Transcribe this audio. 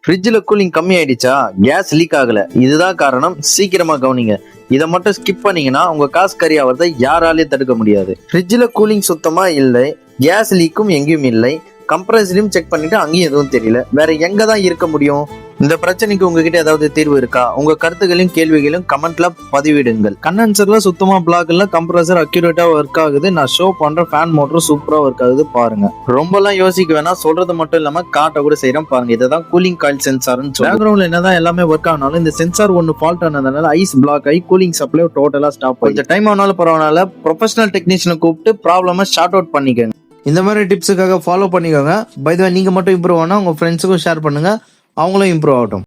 ஃப்ரிட்ஜில் கூலிங் கம்மி ஆயிடுச்சா, கேஸ் லீக் ஆகல, இதுதான் காரணம். சீக்கிரமா கவனிங்க. இதை மட்டும் ஸ்கிப் பண்ணீங்கன்னா உங்க காசு கறி ஆகிறத யாராலையும் தடுக்க முடியாது. ஃப்ரிட்ஜில் கூலிங் சுத்தமா இல்லை, கேஸ் லீக்கும் எங்கேயும் இல்லை, கம்ப்ரஸரையும் செக் பண்ணிட்டு அங்கேயும் எதுவும் தெரியல. வேற எங்க தான் இருக்க முடியும்? இந்த பிரச்சனைக்கு உங்ககிட்ட ஏதாவது தீர்வு இருக்கா? உங்க கருத்துகளையும் கேள்விகளையும் கமெண்ட்ல பதிவிடுங்கள். கண்டென்சர்ல சுத்தமா பிளாக் இல்ல, கம்ப்ரஸர் அக்யூரேட்டா ஒர்க் ஆகுது, நான் ஷோ பண்ற ஃபேன் மோட்டர் சூப்பரா ஒர்க் ஆகுது பாருங்க. ரொம்பலாம் யோசிக்க வேணாம், சொல்றது மட்டும் இல்லாம காட்ட கூட செய்யறேன் பாருங்க. இதான் கூலிங் காயில் சென்சார்னு சொல்லுவாங்க. பேக்ரவுண்ட்ல என்னதான் எல்லாமே ஒர்க் ஆனாலும் இந்த சென்சார் ஒன்னு ஃபால்ட் ஆனதுனால ஐஸ் பிளாக் ஆகி கூலிங் சப்ளை டோட்டலா ஸ்டாப் ஆகும். கொஞ்சம் டைம் ஆனாலும் பரவாயில்ல, ப்ரொஃபஷனல் டெக்னீஷியனை கூப்பிட்டு ப்ராப்ளமை ஷார்ட் அவுட் பண்ணிக்கோங்க. இந்த மாதிரி டிப்ஸுக்காக ஃபாலோ பண்ணிக்கோங்க. பை த வே, நீங்க மட்டும் இம்ப்ரூவ் ஆனா உங்க ஃப்ரெண்ட்ஸுக்கும் ஷேர் பண்ணுங்க, அவங்களும் இம்ப்ரூவ் ஆகட்டும்.